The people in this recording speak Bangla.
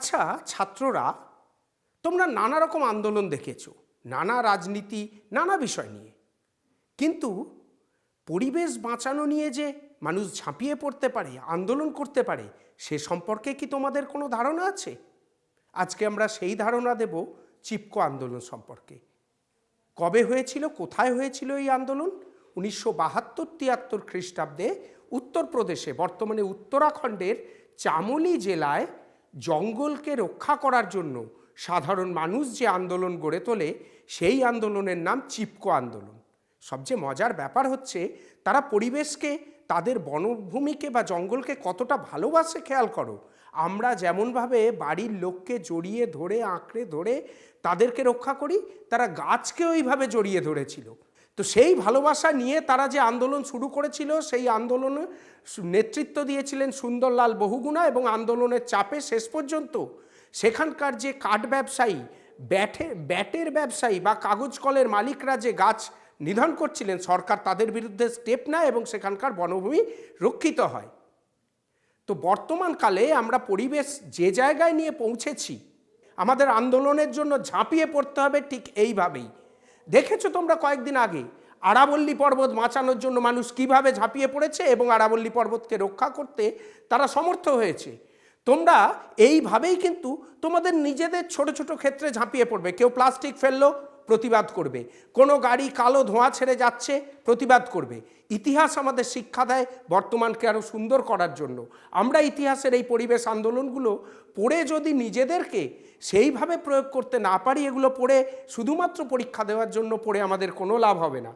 আচ্ছা ছাত্ররা, তোমরা নানা রকম আন্দোলন দেখেছো, নানা রাজনীতি, নানা বিষয় নিয়ে, কিন্তু পরিবেশ বাঁচানো নিয়ে যে মানুষ ঝাঁপিয়ে পড়তে পারে, আন্দোলন করতে পারে, সে সম্পর্কে কি তোমাদের কোনো ধারণা আছে? আজকে আমরা সেই ধারণা দেব চিপকো আন্দোলন সম্পর্কে। কবে হয়েছিল, কোথায় হয়েছিল এই আন্দোলন? 1972-73 খ্রিস্টাব্দে উত্তরপ্রদেশে, বর্তমানে উত্তরাখণ্ডের চামোলি জেলায় জঙ্গলকে রক্ষা করার জন্য সাধারণ মানুষ যে আন্দোলন গড়ে তোলে, সেই আন্দোলনের নাম চিপকো আন্দোলন। সবচেয়ে মজার ব্যাপার হচ্ছে তারা পরিবেশকে, তাদের বনভূমিকে বা জঙ্গলকে কতটা ভালোবাসে খেয়াল করো। আমরা যেমনভাবে বাড়ির লোককে জড়িয়ে ধরে, আঁকড়ে ধরে তাদেরকে রক্ষা করি, তারা গাছকে ওইভাবে জড়িয়ে ধরেছিল। তো সেই ভালোবাসা নিয়ে তারা যে আন্দোলন শুরু করেছিল, সেই আন্দোলনে নেতৃত্ব দিয়েছিলেন সুন্দরলাল বহুগুণা, এবং আন্দোলনের চাপে শেষ পর্যন্ত সেখানকার যে কাঠ ব্যবসায়ী, ব্যাটের ব্যবসায়ী বা কাগজ কলের মালিকরা যে গাছ নিধন করছিলেন, সরকার তাদের বিরুদ্ধে স্টেপ নেয় এবং সেখানকার বনভূমি রক্ষিত হয়। তো বর্তমানকালে আমরা পরিবেশ যে জায়গায় নিয়ে পৌঁছেছি, আমাদের আন্দোলনের জন্য ঝাঁপিয়ে পড়তে হবে ঠিক এইভাবেই। দেখেছো তোমরা কয়েকদিন আগে আরাবল্লী পর্বত বাঁচানোর জন্য মানুষ কিভাবে ঝাঁপিয়ে পড়েছে এবং আরাবল্লী পর্বতকে রক্ষা করতে তারা সমর্থ হয়েছে। তোমরা এইভাবেই কিন্তু তোমাদের নিজেদের ছোট ছোট ক্ষেত্রে ঝাঁপিয়ে পড়বে। কেউ প্লাস্টিক ফেললো, প্রতিবাদ করবে। কোনো গাড়ি কালো ধোঁয়া ছেড়ে যাচ্ছে, প্রতিবাদ করবে। ইতিহাস আমাদের শিক্ষা দেয় বর্তমানকে আরও সুন্দর করার জন্য। আমরা ইতিহাসের এই পরিবেশ আন্দোলনগুলো পড়ে যদি নিজেদেরকে সেইভাবে প্রয়োগ করতে না পারি, এগুলো পড়ে শুধুমাত্র পরীক্ষা দেওয়ার জন্য পড়ে আমাদের কোনো লাভ হবে না।